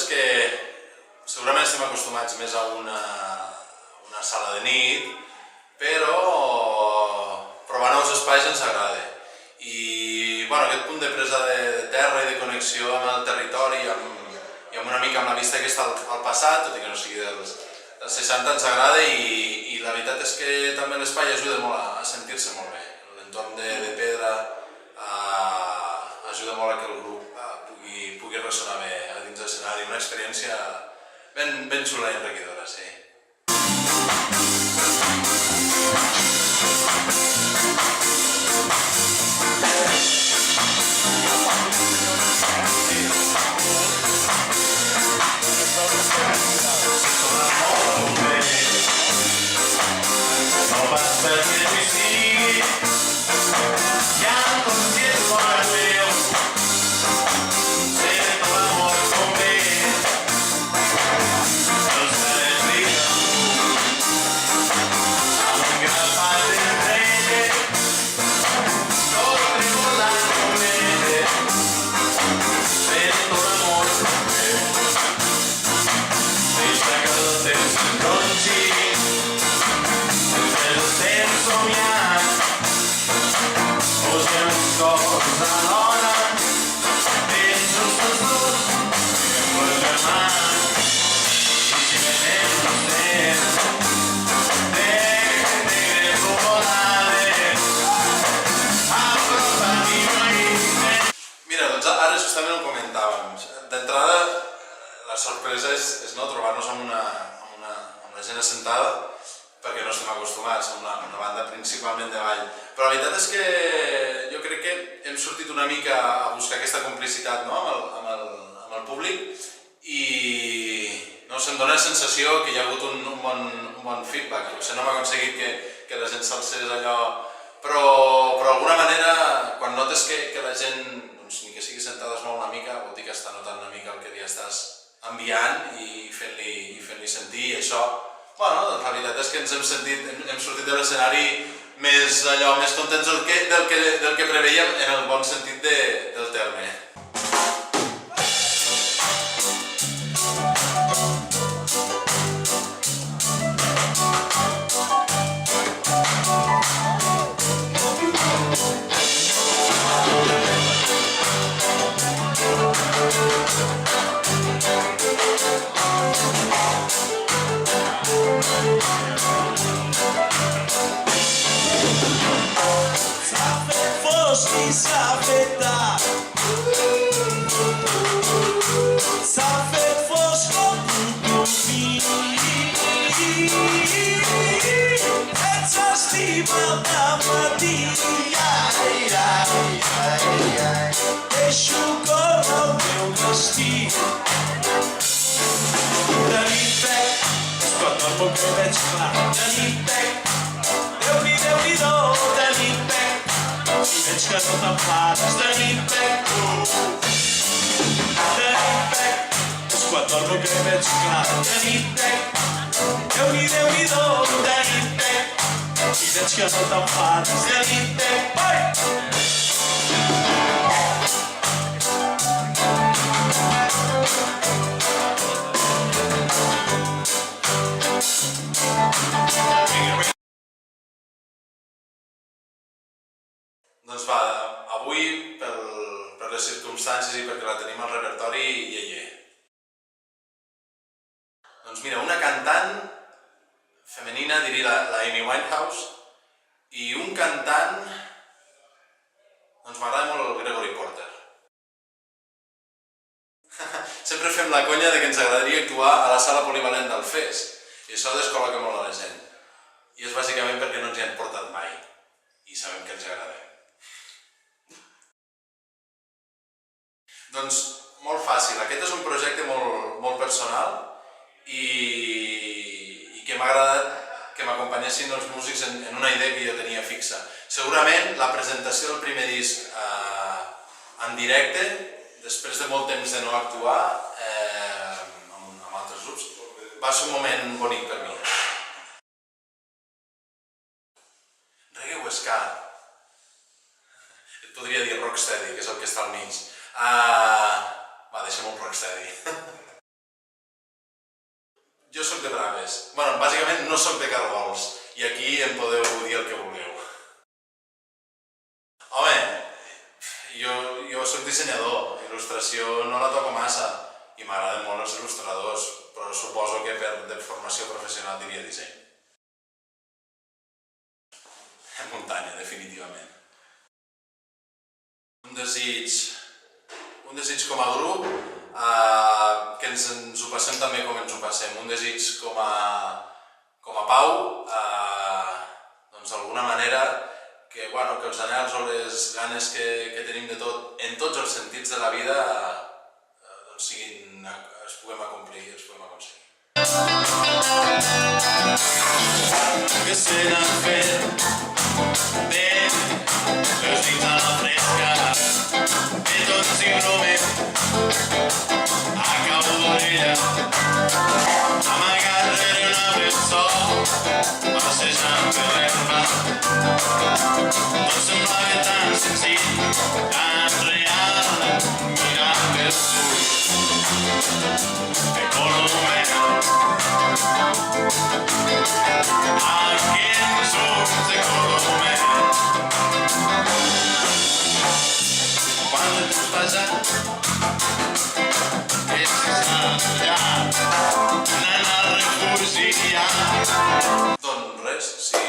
que segurament estem acostumats més a una sala de nit, però provar nous espais ens agrada. I aquest punt de presa de terra i de connexió amb el territori i amb una mica amb la vista aquesta al passat, tot i que no sigui dels 60, ens agrada, i la veritat és que també l'espai ajuda molt a sentir-se molt bé. L'entorn de pedra ajuda molt a que el grup pugui ressonar bé a dins de l'escenari. Una experiència ben xula i enriquidora, sí. Ara justament ho comentàvem. D'entrada, la sorpresa és no trobar-nos amb la gent assentada, perquè no estem acostumats a una banda principalment de ball. Però la veritat és que jo crec que hem sortit una mica a buscar aquesta complicitat amb el públic, i se'm dona la sensació que hi ha hagut un bon feedback. Potser no hem aconseguit que la gent s'alcés allò, però d'alguna manera, quan notes que la gent ni que sigui sentada es mou una mica, vol dir que està notant una mica el que li estàs enviant i fent-li sentir, i això, la veritat és que ens hem sortit de l'escenari més contents del que preveiem, en el bon sentit del terme. S'ha fet tard, s'ha fet fosc com un confí, ets estima al dematí, deixo córrer el meu destí. Tenim pec, és quan dormo que veig clar. Tenim pec, Déu-n'hi-do, tenim pec, i veig que no t'enfades. Tenim pec, és quan dormo que veig clar. Tenim pec, Déu-n'hi-do, tenim pec, i veig que no t'enfades. Tenim pec, Doncs va, avui, per les circumstàncies i perquè la tenim al repertori, Ye. Doncs mira, una cantant femenina, diria la Amy Winehouse, i un cantant, doncs m'agrada molt el Gregory Porter. Sempre fem la conya que ens agradaria actuar a la sala polivalent del FES, i això descol·loca molt a la gent. I és bàsicament perquè no ens hi han portat mai, i sabem que ens agrada. Doncs molt fàcil, aquest és un projecte molt personal i que m'ha agradat que m'acompanyessin els músics en una idea que jo tenia fixa. Segurament la presentació del primer disc en directe, després de molt temps de no actuar amb altres grups, va ser un moment bonic per mi. Reggae o ska? Et podria dir rocksteady, que és el que està al mig. Va, deixem un rocksteady. Jo soc de Traves. Bueno, bàsicament no soc de Caragols. I aquí em podeu dir el que vulgueu. Home, jo soc dissenyador. Il·lustració no la toco massa. I m'agraden molt els il·lustradors. Però suposo que de formació professional diria disseny. Muntanya, definitivament. Un desig com a grup, que ens ho passem també com ens ho passem. Un desig com a pau, doncs d'alguna manera que els anhels o les ganes que tenim de tot, en tots els sentits de la vida, es puguem acomplir i els puguem aconseguir. Que se n'han fet ben les nits a la fresca, petons i bromes a cau d'orella, amagat rere un arbre sol, passejant per l'herba. Tot semblava tan senzill, tan real, mirant pel sud de Colomena. Aquells ulls de Colomena. Quan el temps passa, és allà, anant al refugiat. Doncs res, si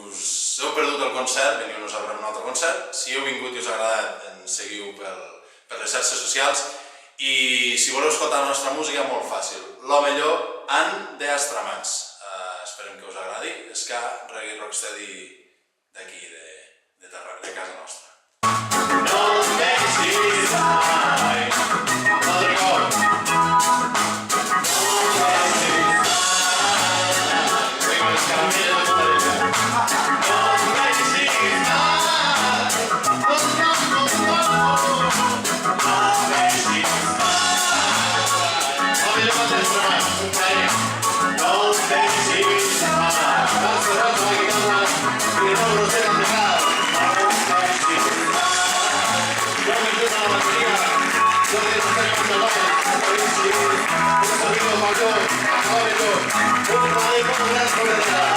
us heu perdut el concert, veniu-nos a veure un altre concert. Si heu vingut i us ha agradat, ens seguiu per les xarxes socials. I si voleu escoltar la nostra música, molt fàcil. Lo millor han de Astramats. Esperem que us agradi. Ska, reggae, rocksteady d'aquí, de casa nostra. No em deixis mai, altre cop. No em deixis mai, vinga, les caramelles de Costa Rica. No em deixis mai, no em deixis mai. No millor van d'Astramats, companyia. No em deixis mai. Vas cerrant la guitarra i no grosera de cal. No em deixis mai. Jo m'ajuda a la bateria. Jo que no tengo pantalones. Aparici. Un sonido mayor. Acabado. Un radio con gran soledad.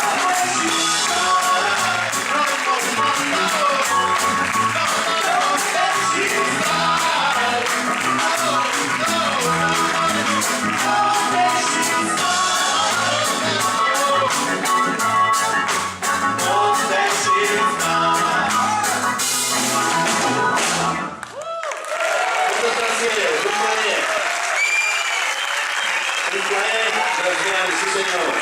Un plaer, gracias, sí señor.